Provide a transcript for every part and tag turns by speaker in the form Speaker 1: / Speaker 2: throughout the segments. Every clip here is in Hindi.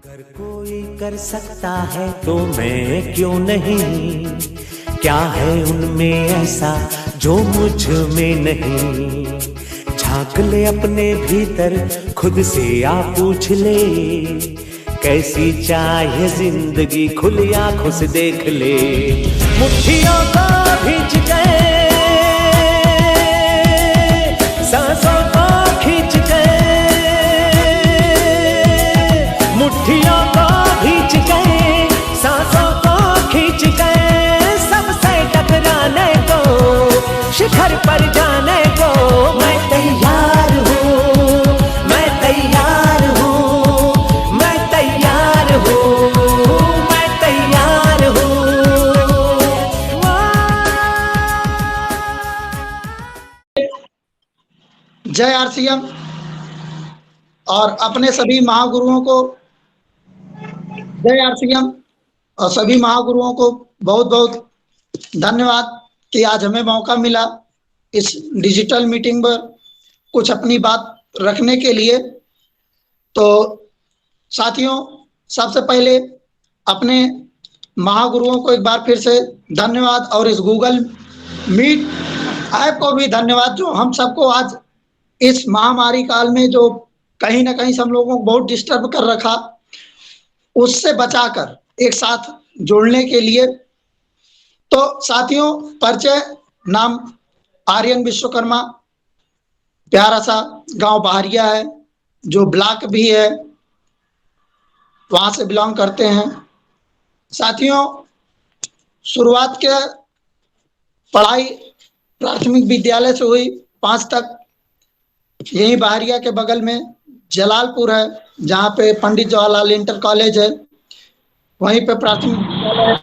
Speaker 1: अगर कोई कर सकता है तो मैं क्यों नहीं, क्या है उनमें ऐसा जो मुझ में नहीं। झांक ले अपने भीतर खुद से आ पूछ ले, कैसी चाहे जिंदगी खुली आंखों से देख ले। मुट्ठियों को भींच गए, सांसों को खींच गए, मुट्ठियों को भींच गए, सांसों को खींच गए, सबसे टकराने को, शिखर पर जाने को मैं तैयार हूँ, मैं तैयार हूँ, मैं तैयार हूँ, मैं तैयार हूँ।
Speaker 2: जय आरसीएम और अपने सभी महागुरुओं को जय आरसीएम और सभी महागुरुओं को बहुत बहुत धन्यवाद कि आज हमें मौका मिला इस डिजिटल मीटिंग पर कुछ अपनी बात रखने के लिए। तो साथियों, सबसे पहले अपने महागुरुओं को एक बार फिर से धन्यवाद और इस गूगल मीट ऐप को भी धन्यवाद, जो हम सबको आज इस महामारी काल में जो कहीं ना कहीं सब लोगों को बहुत डिस्टर्ब कर रखा, उससे बचाकर एक साथ जोड़ने के लिए। तो साथियों, परिचय, नाम आर्यन विश्वकर्मा, प्यारा सा गांव बहारिया है, जो ब्लॉक भी है, वहां से बिलोंग करते हैं। साथियों, शुरुआत के पढ़ाई प्राथमिक विद्यालय से हुई 5 तक, यही बहारिया के बगल में जलालपुर है, जहाँ पे पंडित जवाहरलाल इंटर कॉलेज है, वहीं पे प्राथमिक विद्यालय।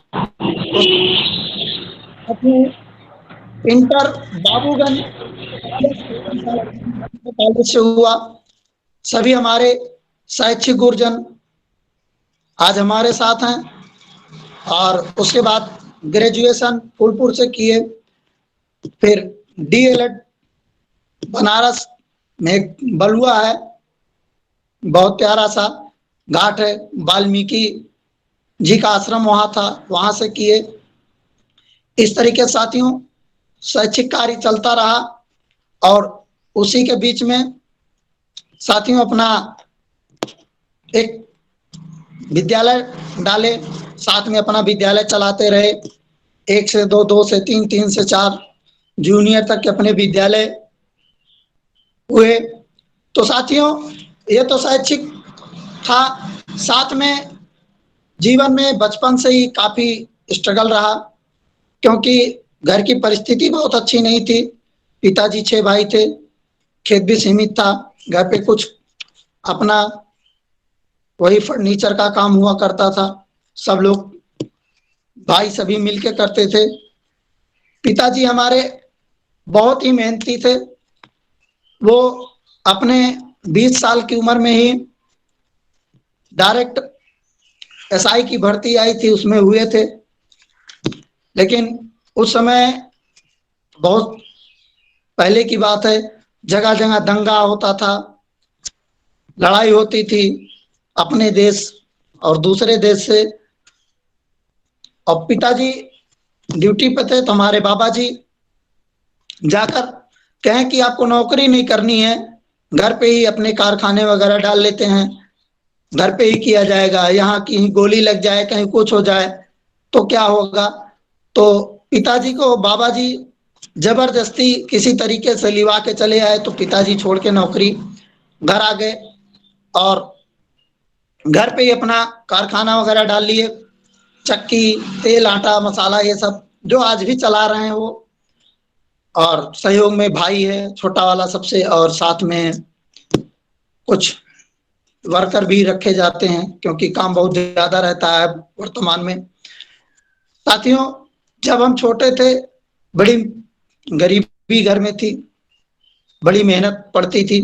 Speaker 2: इंटर बाबूगंज कॉलेज से हुआ। सभी हमारे शैक्षिक गुरुजन आज हमारे साथ हैं। और उसके बाद ग्रेजुएशन फूलपुर से किए, फिर डीएलएड बनारस में एक बलुआ है, बहुत प्यारा सा घाट है, वाल्मीकि जी का आश्रम वहाँ था, वहाँ से किए। इस तरीके से साथियों शैक्षिक कार्य चलता रहा और उसी के बीच में साथियों अपना एक विद्यालय डाले, साथ में अपना विद्यालय चलाते रहे। 1 से 2, 2 से 3, 3 से 4 जूनियर तक के अपने विद्यालय हुए। तो साथियों, ये तो शैक्षिक था, साथ में जीवन में बचपन से ही काफी स्ट्रगल रहा, क्योंकि घर की परिस्थिति बहुत अच्छी नहीं थी। पिताजी 6 भाई थे, खेत भी सीमित था, घर पे कुछ अपना वही फर्नीचर का काम हुआ करता था, सब लोग भाई सभी मिलके करते थे। पिताजी हमारे बहुत ही मेहनती थे, वो अपने 20 साल की उम्र में ही डायरेक्ट एसआई की भर्ती आई थी, उसमें हुए थे। लेकिन उस समय बहुत पहले की बात है, जगह जगह दंगा होता था, लड़ाई होती थी अपने देश और दूसरे देश से। और पिताजी ड्यूटी पे थे, तो हमारे बाबा जी जाकर कहें कि आपको नौकरी नहीं करनी है, घर पे ही अपने कारखाने वगैरह डाल लेते हैं, घर पे ही किया जाएगा, यहाँ कहीं गोली लग जाए, कहीं कुछ हो जाए तो क्या होगा। तो पिताजी को बाबा जी जबरदस्ती किसी तरीके से लिवा के चले आए, तो पिताजी छोड़ के नौकरी घर आ गए और घर पे ही अपना कारखाना वगैरह डाल लिए, चक्की, तेल, आटा, मसाला, ये सब जो आज भी चला रहे हैं वो। और सहयोग में भाई है छोटा वाला सबसे, और साथ में कुछ वर्कर भी रखे जाते हैं, क्योंकि काम बहुत ज्यादा रहता है वर्तमान में। साथियों, जब हम छोटे थे, बड़ी गरीबी घर में थी, बड़ी मेहनत पड़ती थी।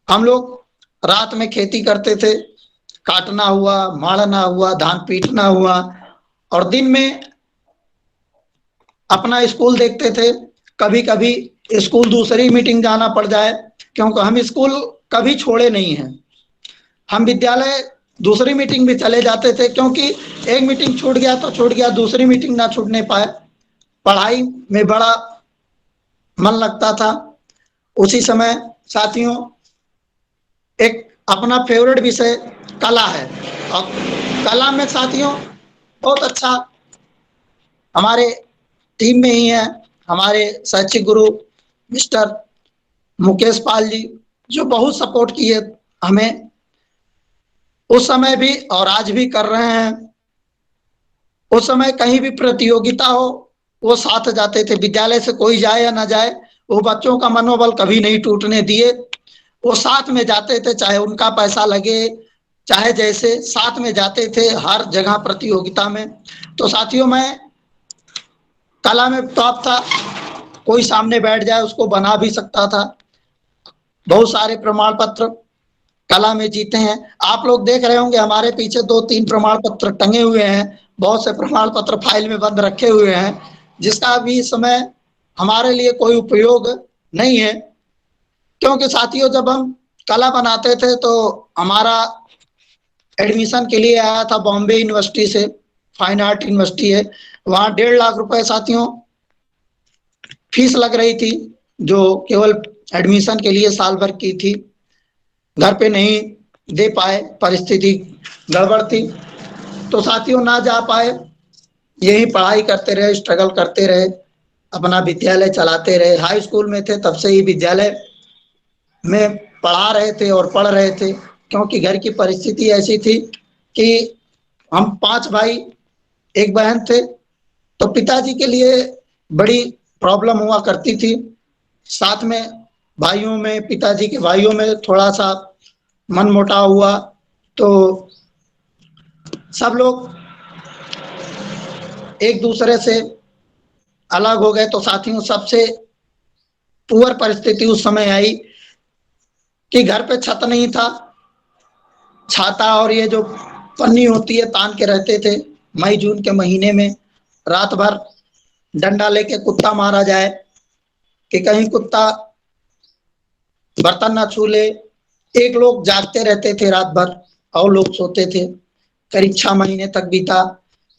Speaker 2: हम लोग रात में खेती करते थे, काटना हुआ, मारना हुआ, धान पीटना हुआ, और दिन में अपना स्कूल देखते थे। कभी कभी स्कूल दूसरी मीटिंग जाना पड़ जाए, क्योंकि हम स्कूल कभी छोड़े नहीं हैं। हम विद्यालय दूसरी मीटिंग भी चले जाते थे, क्योंकि एक मीटिंग छूट गया तो छूट गया, दूसरी मीटिंग ना छूटने पाए। पढ़ाई में बड़ा मन लगता था। उसी समय साथियों एक अपना फेवरेट विषय कला है, और कला में साथियों बहुत अच्छा हमारे टीम में ही है हमारे शैक्षिक गुरु मिस्टर मुकेश पाल जी, जो बहुत सपोर्ट किए हमें उस समय भी और आज भी कर रहे हैं। उस समय कहीं भी प्रतियोगिता हो वो साथ जाते थे, विद्यालय से कोई जाए या ना जाए, वो बच्चों का मनोबल कभी नहीं टूटने दिए। वो साथ में जाते थे, चाहे उनका पैसा लगे, चाहे जैसे साथ में जाते थे हर जगह प्रतियोगिता में। तो साथियों मैं कला में टॉप था, कोई सामने बैठ जाए उसको बना भी सकता था। बहुत सारे प्रमाण पत्र कला में जीते हैं। आप लोग देख रहे होंगे हमारे पीछे 2-3 प्रमाण पत्र टंगे हुए हैं, बहुत से प्रमाण पत्र फाइल में बंद रखे हुए हैं, जिसका भी इस समय हमारे लिए कोई उपयोग नहीं है। क्योंकि साथियों जब हम कला बनाते थे तो हमारा एडमिशन के लिए आया था बॉम्बे यूनिवर्सिटी से, फाइन आर्ट यूनिवर्सिटी है, वहाँ 1.5 लाख रुपए साथियों फीस लग रही थी, जो केवल एडमिशन के लिए साल भर की थी। घर पे नहीं दे पाए, परिस्थिति गड़बड़ थी, तो साथियों ना जा पाए, यही पढ़ाई करते रहे, स्ट्रगल करते रहे, अपना विद्यालय चलाते रहे। हाई स्कूल में थे तब से ही विद्यालय में पढ़ा रहे थे और पढ़ रहे थे, क्योंकि घर की परिस्थिति ऐसी थी कि हम 5 भाई 1 बहन थे, तो पिताजी के लिए बड़ी प्रॉब्लम हुआ करती थी। साथ में भाइयों में, पिताजी के भाइयों में थोड़ा सा मनमुटाव हुआ, तो सब लोग एक दूसरे से अलग हो गए। तो साथियों सबसे पुअर परिस्थिति उस समय आई कि घर पे छत नहीं था, छाता और ये जो पन्नी होती है तान के रहते थे। मई जून के महीने में रात भर डंडा लेके कुत्ता मारा जाए कि कहीं कुत्ता बर्तन ना छू ले। एक लोग जागते रहते थे रात भर और लोग सोते थे। करीब 6 महीने तक बीता।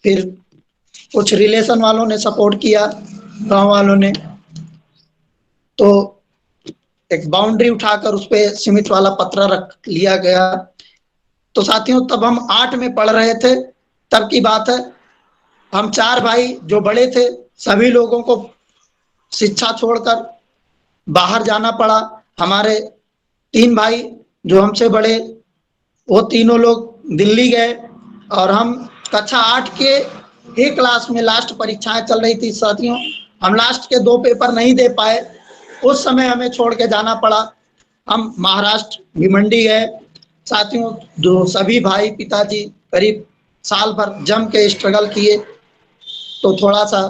Speaker 2: फिर कुछ रिलेशन वालों ने सपोर्ट किया, गांव वालों ने, तो एक बाउंड्री उठाकर उस पे सीमेंट वाला पत्थर रख लिया गया। तो साथियों तब हम 8 में पढ़ रहे थे, तब की बात है। हम 4 भाई जो बड़े थे, सभी लोगों को शिक्षा छोड़कर बाहर जाना पड़ा। हमारे 3 भाई जो हमसे बड़े, वो तीनों लोग दिल्ली गए, और हम कक्षा 8 के एक क्लास में लास्ट परीक्षाएं चल रही थी साथियों, हम लास्ट के 2 पेपर नहीं दे पाए। उस समय हमें छोड़ के जाना पड़ा। हम महाराष्ट्र भिवंडी गए साथियों। जो सभी भाई पिताजी करीब साल भर जम के स्ट्रगल किए, तो थोड़ा सा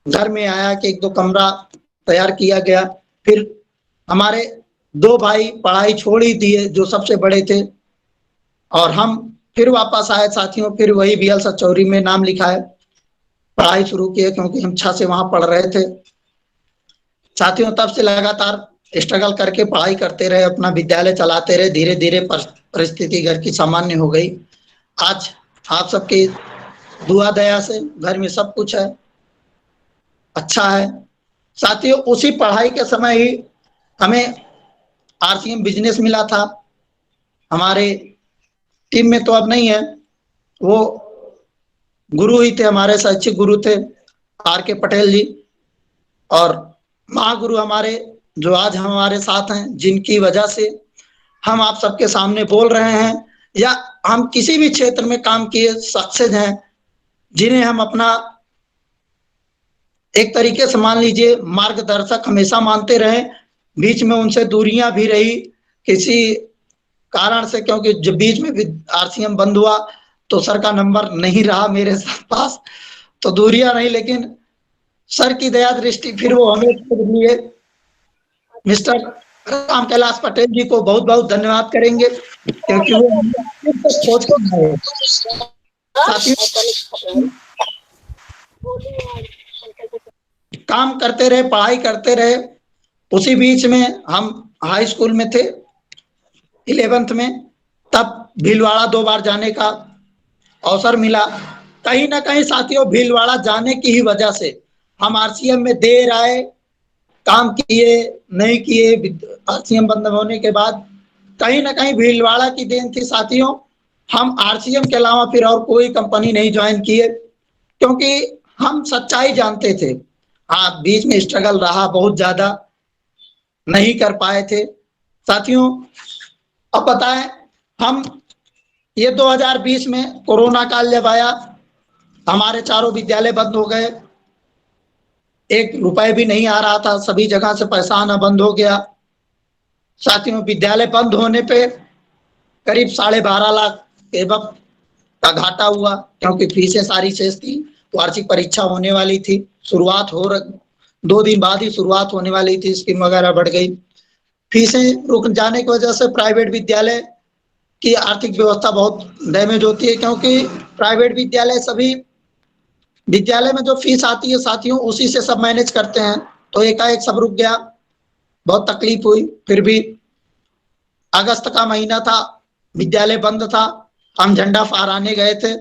Speaker 2: घर में आया कि 1-2 कमरा तैयार किया गया। फिर हमारे 2 भाई पढ़ाई छोड़ ही दिए जो सबसे बड़े थे, और हम फिर वापस आए साथियों। फिर वही बीएल सचौरी में नाम लिखाए, पढ़ाई शुरू किए, क्योंकि हम 6 से वहां पढ़ रहे थे साथियों। तब से लगातार स्ट्रगल करके पढ़ाई करते रहे, अपना विद्यालय चलाते रहे। धीरे धीरे परिस्थिति घर की सामान्य हो गई। आज आप सबकी दुआ दया से घर में सब कुछ है, अच्छा है साथियों। उसी पढ़ाई के समय ही हमें आरसीएम बिजनेस मिला था। हमारे टीम में तो अब नहीं है, वो गुरु ही थे, हमारे शैक्षिक गुरु थे आर के पटेल जी, और महागुरु हमारे जो आज हमारे साथ हैं, जिनकी वजह से हम आप सबके सामने बोल रहे हैं, या हम किसी भी क्षेत्र में काम किए सक्सेस हैं, जिन्हें हम अपना एक तरीके से मान लीजिए मार्गदर्शक हमेशा मानते रहे। बीच में उनसे दूरियां भी रही किसी कारण से, क्योंकि जब बीच में भी आरसीएम बंद हुआ तो सर का नंबर नहीं रहा मेरे पास, तो दूरियां रही, लेकिन सर की दया दृष्टि फिर वो हमें लिए। मिस्टर राम कैलाश पटेल जी को बहुत बहुत धन्यवाद करेंगे, क्योंकि वो सोच कर काम करते रहे, पढ़ाई करते रहे। उसी बीच में हम हाई स्कूल में थे 11th में, तब भीलवाड़ा 2 बार जाने का अवसर मिला। कहीं ना कहीं साथियों भीलवाड़ा जाने की ही वजह से हम आरसीएम में देर आए, काम किए नहीं किए, आरसीएम बंद होने के बाद कहीं ना कहीं भीलवाड़ा की देन थी साथियों। हम आरसीएम के अलावा फिर और कोई कंपनी नहीं ज्वाइन किए, क्योंकि हम सच्चाई जानते थे। हाँ, बीच में स्ट्रगल रहा बहुत ज्यादा, नहीं कर पाए थे साथियों। अब बताएं, हम ये 2020 में कोरोना काल जब आया, हमारे चारों विद्यालय बंद हो गए, 1 रुपए भी नहीं आ रहा था, सभी जगह से पैसा आना बंद हो गया साथियों। विद्यालय बंद होने पे करीब 12.5 लाख के वक्त का घाटा हुआ, क्योंकि फीसें सारी शेष थी। वार्षिक परीक्षा होने वाली थी, शुरुआत 2 दिन बाद ही शुरुआत होने वाली थी, स्कीम वगैरह बढ़ गई। फीसें रुक जाने की वजह से प्राइवेट विद्यालय की आर्थिक व्यवस्था बहुत डैमेज होती है, क्योंकि प्राइवेट विद्यालय सभी विद्यालय में जो फीस आती है साथियों उसी से सब मैनेज करते हैं। तो एकाएक सब रुक गया, बहुत तकलीफ हुई। फिर भी अगस्त का महीना था, विद्यालय बंद था, हम झंडा फहराने गए थे।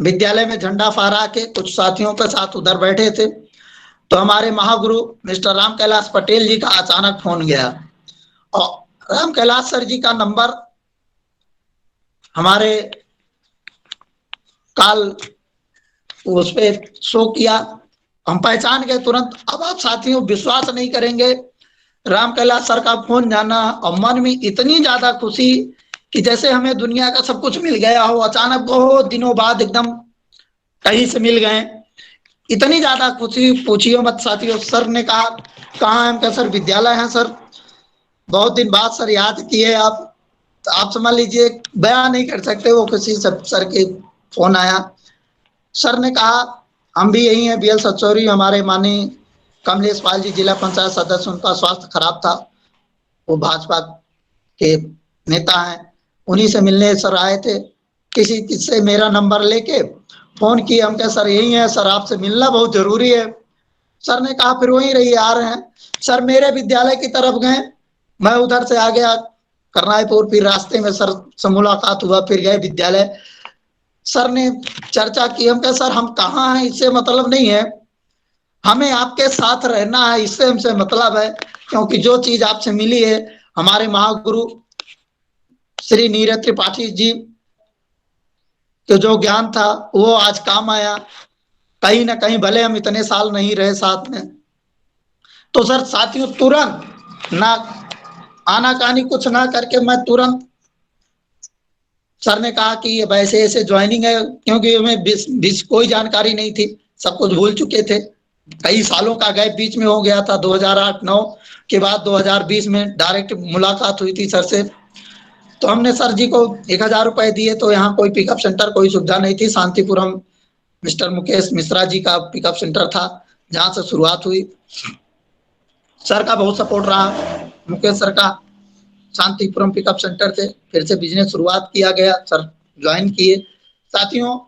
Speaker 2: विद्यालय में झंडा फहरा के कुछ साथियों के साथ उधर बैठे थे, तो हमारे महागुरु मिस्टर राम कैलाश पटेल जी का अचानक फोन गया, और राम कैलाश सर जी का नंबर हमारे काल उस पे शो किया, हम पहचान गए तुरंत। अब आप साथियों विश्वास नहीं करेंगे, राम कैलाश सर का फोन जाना और मन में इतनी ज्यादा खुशी कि जैसे हमें दुनिया का सब कुछ मिल गया हो। अचानक बहुत दिनों बाद एकदम कहीं से मिल गए, इतनी ज्यादा खुशी पूछियो मत साथियों। सर ने कहा कहाँ है? हम कहा सर विद्यालय है सर, बहुत दिन बाद सर याद किए आप। तो आप समझ लीजिए, बयान नहीं कर सकते वो खुशी। सर के फोन आया, सर ने कहा हम भी यही हैं बीएल सचौरी, हमारे माननीय कमलेश पाल जी जिला पंचायत सदस्य, उनका स्वास्थ्य खराब था, वो भाजपा के नेता हैं, उन्हीं से मिलने सर आए थे। किसी से मेरा नंबर लेके फोन किया, हम कहे सर यही है सर, आपसे मिलना बहुत जरूरी है। सर ने कहा फिर वहीं रहिए, आ रहे हैं। सर मेरे विद्यालय की तरफ गए, मैं उधर से आ गया करनाईपुर, फिर रास्ते में सर से मुलाकात हुआ, फिर गए विद्यालय। सर ने चर्चा की, हम कहे सर हम कहाँ हैं इससे मतलब नहीं है, हमें आपके साथ रहना है, इससे हमसे मतलब है। क्योंकि जो चीज आपसे मिली है, हमारे महागुरु श्री नीरज त्रिपाठी जी के जो ज्ञान था वो आज काम आया। कहीं ना कहीं भले हम इतने साल नहीं रहे साथ में, तो सर साथियों तुरंत ना आनाकानी कुछ ना करके मैं तुरंत, सर ने कहा कि ये वैसे ऐसे ज्वाइनिंग है, क्योंकि हमें कोई जानकारी नहीं थी, सब कुछ भूल चुके थे। कई सालों का गैप बीच में हो गया था, 2008-9 के बाद 2020 में डायरेक्ट मुलाकात हुई थी सर से। तो हमने सर जी को 1000 रुपए दिए, तो यहाँ कोई पिकअप सेंटर कोई सुविधा नहीं थी। शांतिपुरम मिस्टर मुकेश मिश्रा जी का पिकअप सेंटर था जहाँ से शुरुआत हुई। सर का बहुत सपोर्ट रहा, मुकेश सर का। शांतिपुरम पिकअप सेंटर से फिर से बिजनेस शुरुआत किया गया, सर ज्वाइन किए। साथियों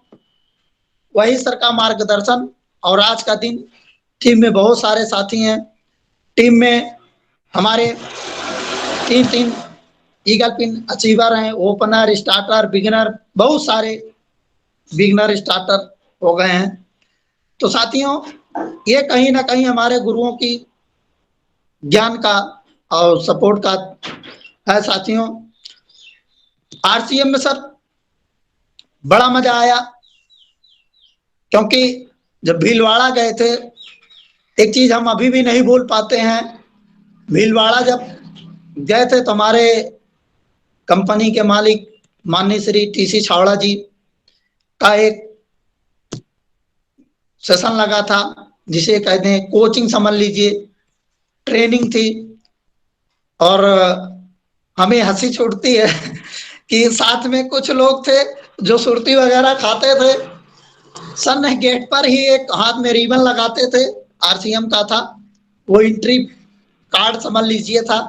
Speaker 2: वही सर का मार्गदर्शन, और आज का दिन टीम में बहुत सारे साथी हैं। टीम में हमारे 3 ईगल पिन अचीवर हैं, ओपनर, स्टार्टर, बिगिनर, बहुत सारे बिगिनर स्टार्टर हो गए हैं। तो साथियों ये कहीं ना कहीं हमारे गुरुओं की ज्ञान का और सपोर्ट का है साथियों। आरसीएम में सर बड़ा मजा आया, क्योंकि जब भीलवाड़ा गए थे, एक चीज हम अभी भी नहीं भूल पाते हैं। भीलवाड़ा जब गए थे तो हमारे कंपनी के मालिक माननीय श्री टीसी छावड़ा जी का एक सेशन लगा था, जिसे कहते हैं कोचिंग समझ लीजिए, ट्रेनिंग थी। और हमें हंसी छूटती है कि साथ में कुछ लोग थे जो सुरती वगैरह खाते थे। सर ने गेट पर ही एक हाथ में रिबन लगाते थे, आरसीएम का था वो, एंट्री कार्ड समझ लीजिए था।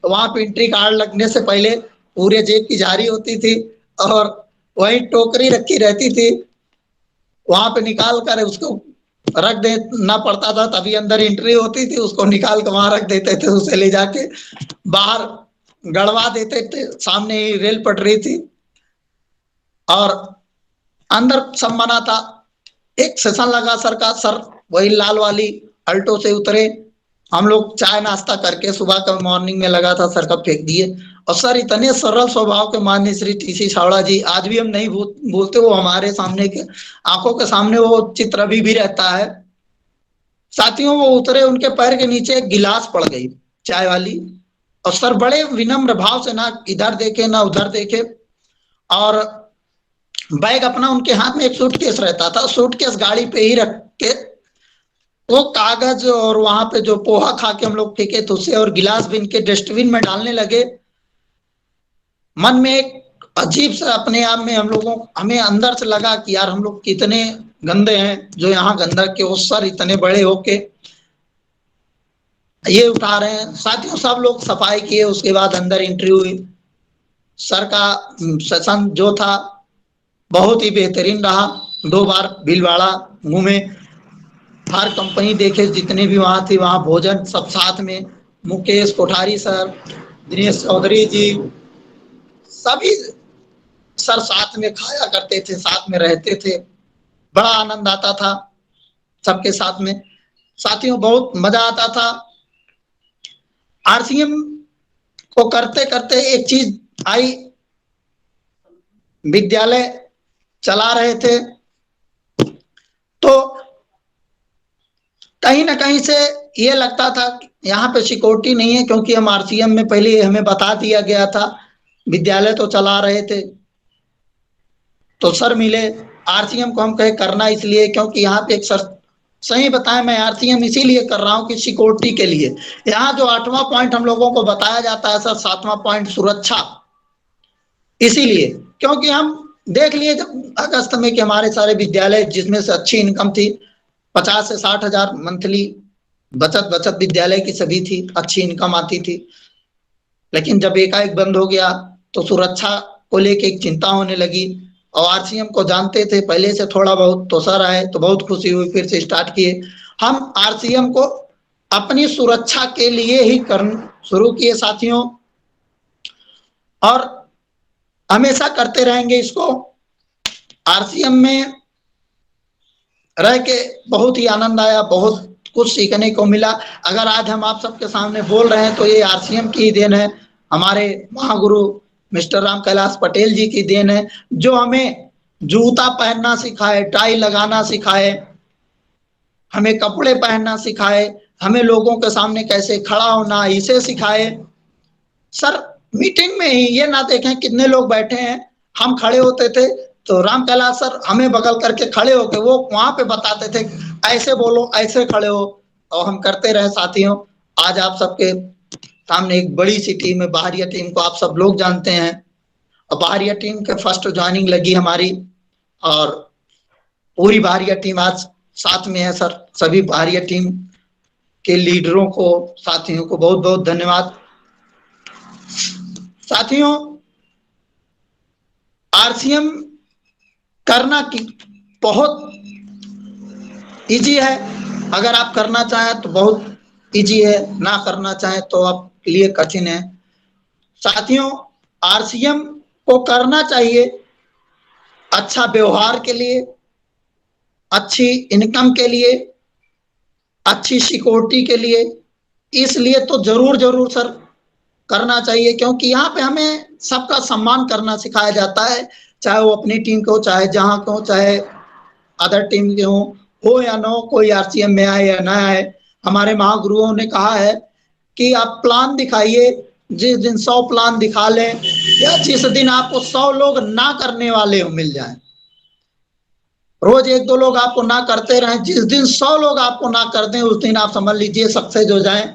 Speaker 2: तो वहां पे एंट्री कार्ड लगने से पहले पूरे जेब की जारी होती थी, और वही टोकरी रखी रहती थी, वहां पे निकाल कर उसको रख देना पड़ता था, तभी अंदर एंट्री होती थी। उसको निकाल कर वहां रख देते थे, उसे ले जाके बाहर गड़वा देते थे, सामने ही रेल पटरी थी और अंदर सब मना था। एक सेशन लगा सर का, सर वही लाल वाली अल्टो से उतरे, हम लोग चाय नाश्ता करके सुबह का मॉर्निंग में लगा था, सर का फेंक दिए। और सर इतने सरल स्वभाव के माननीय श्री टीसी छावड़ा जी, आज भी हम नहीं भूलते, वो हमारे सामने के आंखों के सामने वो चित्र अभी भी रहता है। साथियों वो उतरे, उनके पैर के नीचे एक गिलास पड़ गई चाय वाली, और सर बड़े विनम्र भाव से ना इधर देखे ना उधर देखे, और बैग अपना उनके हाथ में एक सूटकेस रहता था, सूटकेस गाड़ी पे ही रख के वो कागज और वहां पे जो पोहा खा के हम लोग फेंके थे उससे, और गिलास भी इनके डस्टबिन में डालने लगे। मन में एक अजीब सा अपने आप में हमें अंदर से लगा कि यार हम लोग कितने गंदे हैं जो यहाँ गंदा के उस सर इतने बड़े होके ये उठा रहे हैं। साथियों सब लोग सफाई किए, उसके बाद अंदर एंट्री हुई। सर का सेशन जो था बहुत ही बेहतरीन रहा। 2 बार भीलवाड़ा घूमे, हर कंपनी देखे जितने भी वहां थी, वहां भोजन सब साथ में, मुकेश कोठारी सर, दिनेश चौधरी जी, सभी सर साथ में खाया करते थे, साथ में रहते थे, बड़ा आनंद आता था सबके साथ में। साथियों बहुत मजा आता था। आरसीएम को करते करते एक चीज आई, विद्यालय चला रहे थे तो कहीं ना कहीं से ये लगता था यहाँ पे सिक्योरिटी नहीं है, क्योंकि हम आरसीएम में पहले हमें बता दिया गया था, विद्यालय तो चला रहे थे। तो सर मिले, आरसीएम को हम कहे करना इसलिए क्योंकि यहाँ पे एक सर, सही बताएं मैं आरसीएम इसीलिए कर रहा हूँ कि सिक्योरिटी के लिए। यहाँ जो 8वां पॉइंट हम लोगों को बताया जाता है सर, 7वां पॉइंट सुरक्षा, इसीलिए क्योंकि हम देख लिए जब अगस्त में कि हमारे सारे विद्यालय जिसमें से अच्छी इनकम थी, 50 से 60 हजार मंथली बचत विद्यालय की सभी थी, अच्छी इनकम आती थी। लेकिन जब एकाएक बंद हो गया तो सुरक्षा को लेके एक चिंता होने लगी, और आरसीएम को जानते थे पहले से थोड़ा बहुत, तो सर आए तो बहुत खुशी हुई, फिर से स्टार्ट किए। हम आरसीएम को अपनी सुरक्षा के लिए ही शुरू किए साथियों, और हमेशा करते रहेंगे इसको। आरसीएम में रह के बहुत ही आनंद आया, बहुत कुछ सीखने को मिला। अगर आज हम आप सबके सामने बोल रहे हैं तो ये आरसीएम की देन है, हमारे महागुरु मिस्टर राम कैलाश पटेल जी की देन है, जो हमें जूता पहनना सिखाए, टाई लगाना सिखाए, हमें कपड़े पहनना सिखाए, हमें लोगों के सामने कैसे खड़ा होना इसे सिखाए। सर मीटिंग में ही ये ना देखें कितने लोग बैठे हैं, हम खड़े होते थे तो राम कैलाश सर हमें बगल करके खड़े होके वो वहां पे बताते थे ऐसे बोलो, ऐसे खड़े हो, और हम करते रहे साथियों। आज आप सबके सामने एक बड़ी सी टीम है, बहारिया टीम को आप सब लोग जानते हैं, और बहारिया टीम के फर्स्ट ज्वाइनिंग लगी हमारी, और पूरी बहारिया टीम आज साथ में है सर। सभी बहारिया टीम के लीडरों को, साथियों को बहुत बहुत धन्यवाद। साथियों आरसीएम करना की बहुत इजी है, अगर आप करना चाहें तो बहुत इजी है, ना करना चाहें तो आपके लिए कठिन है। साथियों आरसीएम को करना चाहिए अच्छा व्यवहार के लिए, अच्छी इनकम के लिए, अच्छी सिक्योरिटी के लिए, इसलिए तो जरूर सर करना चाहिए, क्योंकि यहाँ पे हमें सबका सम्मान करना सिखाया जाता है, चाहे वो अपनी टीम को, चाहे जहाँ को, चाहे अदर टीम के हो या ना हो, कोई आरसीएम में आए या ना आए। हमारे महागुरुओं ने कहा है कि आप प्लान दिखाइए, जिस दिन 100 प्लान दिखा लें, या जिस दिन आपको 100 लोग ना करने वाले हो मिल जाएं, रोज 1-2 लोग आपको ना करते रहें, जिस दिन 100 लोग आपको ना कर दें उस दिन आप समझ लीजिए सक्सेस हो जाएं।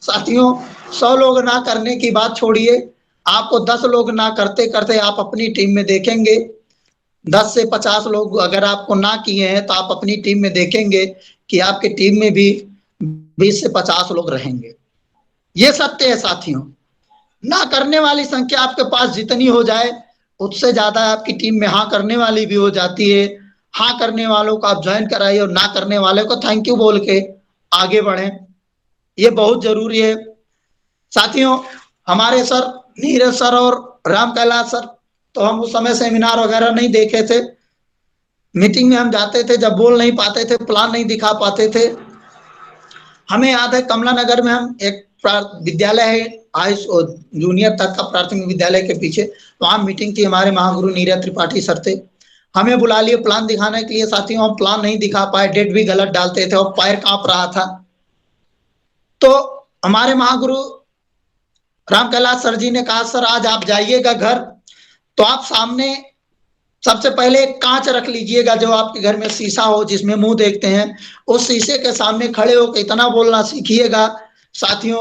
Speaker 2: साथियों 100 लोग ना करने की बात छोड़िए, आपको 10 लोग ना करते करते आप अपनी टीम में देखेंगे 10 से 50 लोग अगर आपको ना किए हैं, तो आप अपनी टीम में देखेंगे कि आपकी टीम में भी 20 से 50 लोग रहेंगे। ये सत्य है साथियों, ना करने वाली संख्या आपके पास जितनी हो जाए उससे ज्यादा आपकी टीम में हाँ करने वाली भी हो जाती है। हाँ करने वालों को आप ज्वाइन कराइए, और ना करने वाले को थैंक यू बोल के आगे बढ़ें, ये बहुत जरूरी है। साथियों हमारे सर नीरज सर और राम कैलाश सर, तो हम उस समय सेमिनार वगैरह नहीं देखे थे। मीटिंग में हम जाते थे, जब बोल नहीं पाते थे, प्लान नहीं दिखा पाते थे। हमें याद है कमला नगर में हम एक विद्यालय है, हाई जूनियर तक का प्राथमिक विद्यालय के पीछे, वहां मीटिंग थी, हमारे महागुरु नीरज त्रिपाठी सर थे, हमें बुला लिए प्लान दिखाने के लिए। साथियों हम प्लान नहीं दिखा पाए, डेट भी गलत डालते थे और पैर कांप रहा था। तो हमारे महागुरु राम कैलाश सर जी ने कहा, सर आज आप जाइएगा घर, तो आप सामने सबसे पहले एक कांच रख लीजिएगा, जो आपके घर में शीशा हो जिसमें मुंह देखते हैं, उस शीशे के सामने खड़े होकर इतना बोलना सीखिएगा। साथियों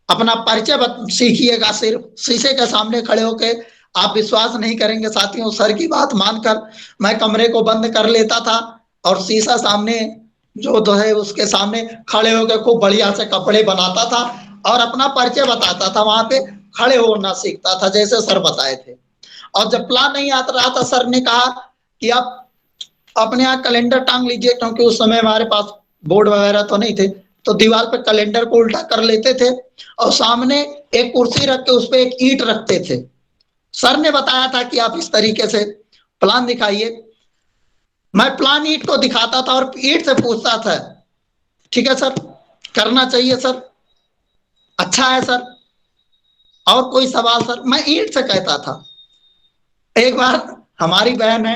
Speaker 2: अपना परिचय सीखिएगा, सिर्फ शीशे के सामने खड़े होकर। आप विश्वास नहीं करेंगे साथियों, सर की बात मानकर मैं कमरे को बंद कर लेता था और शीशा सामने जो है उसके सामने खड़े होकर खूब बढ़िया से कपड़े बनाता था और अपना परिचय बताता था, वहां पे खड़े होना सीखता था जैसे सर बताए थे। और जब प्लान नहीं आता रहा था, सर ने कहा कि आप अपने यहाँ कैलेंडर टांग लीजिए, क्योंकि उस समय हमारे पास बोर्ड वगैरह तो नहीं थे, तो दीवार पे कैलेंडर को उल्टा कर लेते थे और सामने एक कुर्सी रख के उस पर एक ईंट रखते थे। सर ने बताया था कि आप इस तरीके से प्लान दिखाइए। मैं प्लान ईंट को दिखाता था और ईंट से पूछता था, ठीक है सर, करना चाहिए सर, अच्छा है सर, और कोई सवाल सर, मैं ईंट से कहता था। एक बार हमारी बहन है,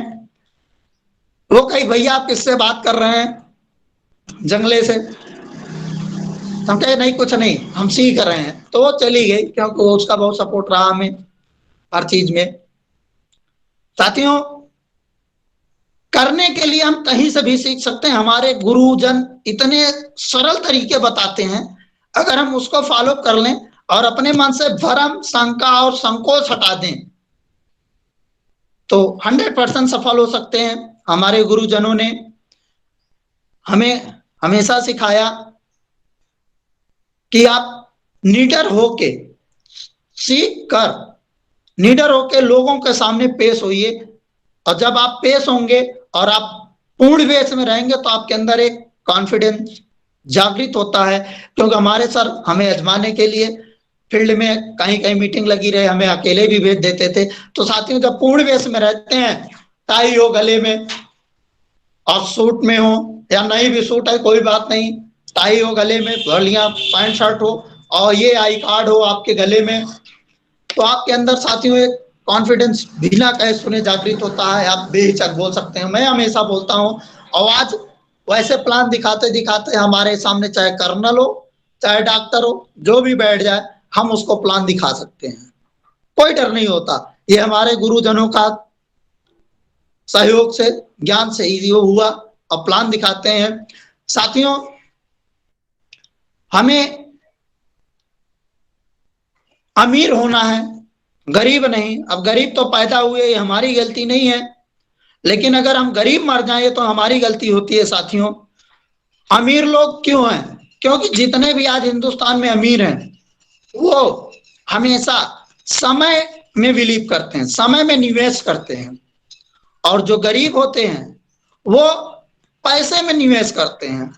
Speaker 2: वो कही भैया आप किससे बात कर रहे हैं जंगले से, हम कहे नहीं कुछ नहीं, हम सीख रहे हैं। तो वो चली गई, क्योंकि उसका बहुत सपोर्ट रहा हमें हर चीज में। साथियों करने के लिए हम कहीं से भी सीख सकते हैं, हमारे गुरुजन इतने सरल तरीके बताते हैं, अगर हम उसको फॉलो कर लें और अपने मन से भ्रम, शंका और संकोच हटा दें तो 100% सफल हो सकते हैं। हमारे गुरुजनों ने हमें हमेशा सिखाया कि आप निडर होके सीख कर, निडर होके लोगों के सामने पेश होइए, और जब आप पेश होंगे और आप पूर्ण वेश में रहेंगे तो आपके अंदर एक कॉन्फिडेंस जागृत होता है। क्योंकि हमारे सर हमें आजमाने के लिए फील्ड में कहीं कहीं मीटिंग लगी रहे, हमें अकेले भी भेज देते थे। तो साथियों जब पूर्ण वेश में रहते हैं, टाई हो गले में और सूट में हो या नहीं भी सूट है कोई बात नहीं, टाई हो गले में, बढ़िया पैंट शर्ट हो और ये आई कार्ड हो आपके गले में, तो आपके अंदर साथियों एक कॉन्फिडेंस बिना कहे सुने जागृत होता है, आप बेहिचक बोल सकते हैं। मैं हमेशा बोलता हूँ, और आज वैसे प्लान दिखाते दिखाते हमारे सामने चाहे कर्नल हो चाहे डॉक्टर हो, जो भी बैठ जाए हम उसको प्लान दिखा सकते हैं, कोई डर नहीं होता। ये हमारे गुरुजनों का सहयोग से, ज्ञान से ही हुआ और प्लान दिखाते हैं। साथियों हमें अमीर होना है, गरीब नहीं। अब गरीब तो पैदा हुए, ये हमारी गलती नहीं है, लेकिन अगर हम गरीब मर जाए तो हमारी गलती होती है। साथियों अमीर लोग क्यों हैं? क्योंकि जितने भी आज हिंदुस्तान में अमीर हैं वो हमेशा समय में बिलीव करते हैं, समय में निवेश करते हैं, और जो गरीब होते हैं वो पैसे में निवेश करते हैं।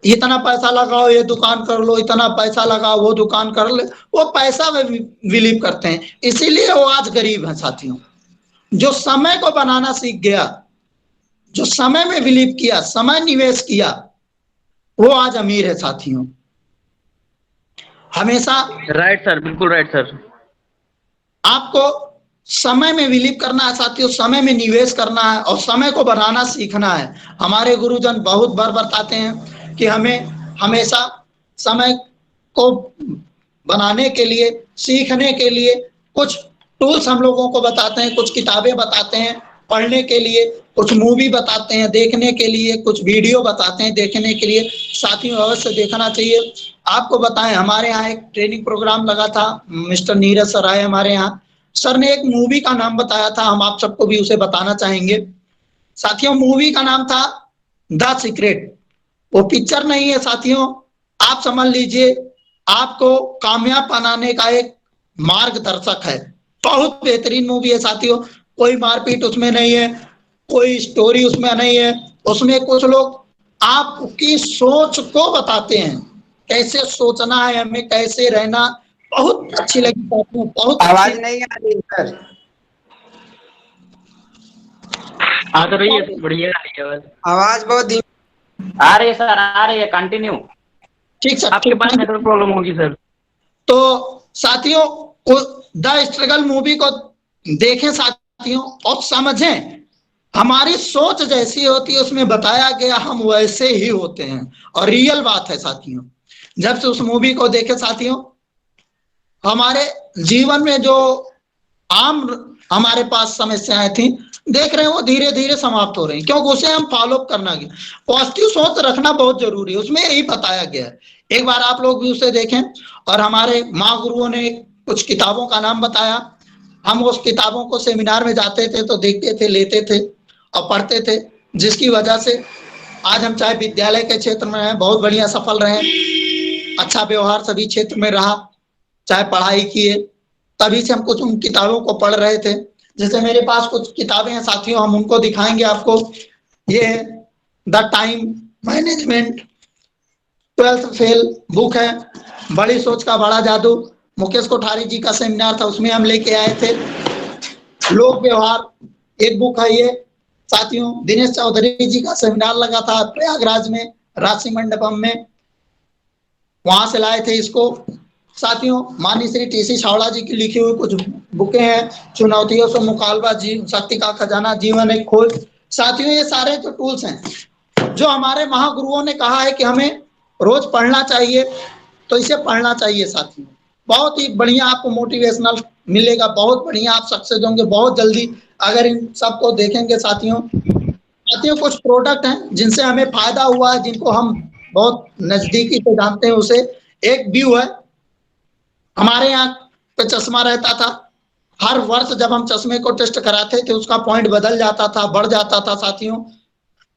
Speaker 2: इतना पैसा लगाओ ये दुकान कर लो, इतना पैसा लगाओ वो दुकान कर ले, वो पैसा में बिलीव करते हैं, इसीलिए वो आज गरीब हैं। साथियों जो समय को बनाना सीख गया, जो समय में बिलीव किया, समय निवेश किया, वो आज अमीर है। साथियों हमेशा
Speaker 3: राइट सर, बिल्कुल राइट सर।
Speaker 2: आपको समय में बिलीव करना है साथियों, समय में निवेश करना है और समय को बनाना सीखना है। हमारे गुरुजन बहुत बार बताते हैं कि हमें हमेशा समय को बनाने के लिए, सीखने के लिए कुछ टूल्स हम लोगों को बताते हैं, कुछ किताबें बताते हैं पढ़ने के लिए, कुछ मूवी बताते हैं देखने के लिए, कुछ वीडियो बताते हैं देखने के लिए। साथियों अवश्य देखना चाहिए। आपको बताएं, हमारे यहाँ एक ट्रेनिंग प्रोग्राम लगा था, मिस्टर नीरज सर आए हमारे यहाँ, सर ने एक मूवी का नाम बताया था, हम आप सबको भी उसे बताना चाहेंगे। साथियों मूवी का नाम था द सीक्रेट। वो पिक्चर नहीं है साथियों, आप समझ लीजिए आपको कामयाब बनाने का एक मार्गदर्शक है। बहुत बेहतरीन मूवी है साथियों, कोई मारपीट उसमें नहीं है, कोई स्टोरी उसमें नहीं है, उसमें कुछ लोग आपकी सोच को बताते हैं कैसे सोचना है हमें, कैसे रहना, बहुत अच्छी लगी साथियों, बहुत
Speaker 4: आवाज
Speaker 2: अच्छी।
Speaker 4: नहीं आ रही सर।
Speaker 3: आ तो रही है, बढ़िया आ रही है आवाज।
Speaker 4: आवाज बहुत धीमी
Speaker 3: आ रही है सर, आ रही है, कंटिन्यू।
Speaker 2: ठीक सर,
Speaker 3: आपके पास नेटवर्क प्रॉब्लम होगी सर।
Speaker 2: तो साथियों द स्ट्रगल मूवी को देखें साथियों और समझें, हमारी सोच जैसी होती है उसमें बताया गया हम वैसे ही होते हैं, और रियल बात है साथियों। जब से उस मूवी को देखे साथियों, हमारे जीवन में जो आम हमारे पास समस्याएं थी, देख रहे हैं वो धीरे धीरे समाप्त हो रही हैं, क्योंकि उसे हम फॉलो करना गया। पॉजिटिव सोच रखना बहुत जरूरी है, उसमें यही बताया गया है। एक बार आप लोग भी उसे देखें। और हमारे महागुरुओं ने कुछ किताबों का नाम बताया, हम उस किताबों को सेमिनार में जाते थे तो देखते थे, लेते थे और पढ़ते थे, जिसकी वजह से आज हम चाहे विद्यालय के क्षेत्र में हैं, बहुत बढ़िया सफल रहे, अच्छा व्यवहार सभी क्षेत्र में रहा, चाहे पढ़ाई किए, तभी से हम कुछ उन किताबों को पढ़ रहे थे। जैसे मेरे पास कुछ किताबें हैं साथियों, हम उनको दिखाएंगे आपको। ये है the time management 12th fail book है, बड़ी सोच का बड़ा जादू, मुकेश कोठारी जी का सेमिनार था उसमें हम लेके आए थे। लोक व्यवहार एक बुक है ये साथियों, दिनेश चौधरी जी का सेमिनार लगा था प्रयागराज में, राशि मंडपम में, वहां से लाए थे इसको साथियों। माननीय श्री टीसी छावड़ा जी की लिखी हुई कुछ बुकें हैं, चुनौतियों से मुकाबला, शक्ति का खजाना, जीवन एक खोज। साथियों ये सारे जो टूल्स हैं जो हमारे महागुरुओं ने कहा है कि हमें रोज पढ़ना चाहिए, तो इसे पढ़ना चाहिए साथियों। बहुत ही बढ़िया आपको मोटिवेशनल मिलेगा, बहुत बढ़िया आप सक्सेस होंगे बहुत जल्दी अगर इन सबको देखेंगे साथियों। साथियों कुछ प्रोडक्ट हैं जिनसे हमें फायदा हुआ है, जिनको हम बहुत नजदीकी से जानते हैं। उसे एक व्यू है, हमारे यहाँ पे चश्मा रहता था, हर वर्ष जब हम चश्मे को टेस्ट कराते थे उसका पॉइंट बदल जाता था, बढ़ जाता था साथियों।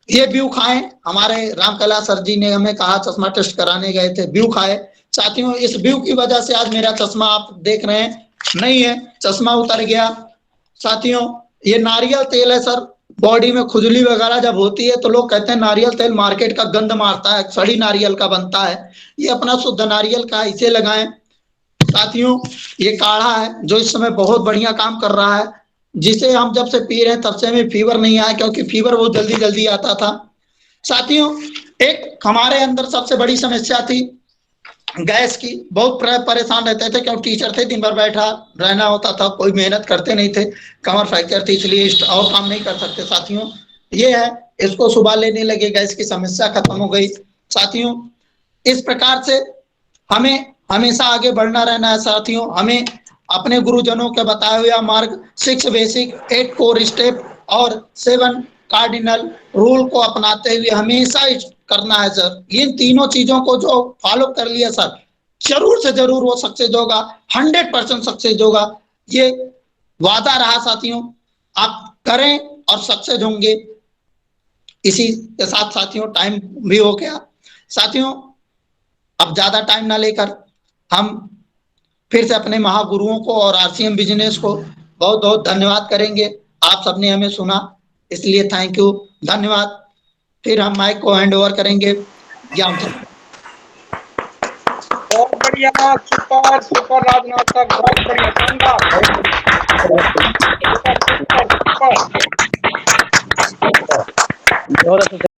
Speaker 2: ये व्यू खाएं, हमारे रामकला सर जी ने हमें कहा, चश्मा टेस्ट कराने गए थे, व्यू खाए साथियों। इस व्यू की वजह से आज मेरा चश्मा आप देख रहे हैं नहीं है, चश्मा उतर गया साथियों। ये नारियल तेल है सर, बॉडी में खुजली वगैरह जब होती है तो लोग कहते हैं नारियल तेल मार्केट का गंद मारता है, सड़ी नारियल का बनता है, ये अपना शुद्ध नारियल का, इसे लगाएं साथियों। ये काढ़ा है जो इस समय बहुत बढ़िया काम कर रहा है, जिसे हम जब से पी रहे हैं तब से हमें फीवर नहीं आया, क्योंकि फीवर बहुत जल्दी जल्दी आता था साथियों। एक हमारे अंदर सबसे बड़ी समस्या थी गैस की, बहुत परेशान रहते थे क्योंकि टीचर थे, दिन भर बैठा रहना होता था, कोई मेहनत करते नहीं थे, कमर फ्रैक्चर थी इसलिए और काम नहीं कर सकते साथियों। ये है, इसको सुबह लेने लगे, गैस की समस्या खत्म हो गई साथियों। इस प्रकार से हमें हमेशा आगे बढ़ना रहना है साथियों। हमें अपने गुरुजनों के बताए हुए मार्ग 6 बेसिक, 8 कोर स्टेप और 7 कार्डिनल रूल को अपनाते हुए हमेशा करना है सर। इन तीनों चीजों को जो फॉलो कर लिया सर, जरूर से जरूर वो सक्सेस होगा, 100% सक्सेस होगा, ये वादा रहा साथियों। आप करें और सक्सेस होंगे। इसी के साथ साथियों टाइम भी हो गया साथियों, अब ज्यादा टाइम ना लेकर हम फिर से अपने महागुरुओं को और आरसीएम बिजनेस को बहुत बहुत धन्यवाद करेंगे। आप सबने हमें सुना इसलिए थैंक यू, धन्यवाद। फिर हम माइक को हैंड ओवर करेंगे ज्ञान सर।
Speaker 4: बहुत बढ़िया, सुपर सुपर राजनाथ सर, बहुत बढ़िया, शानदार, सुपर सुपर सुपर।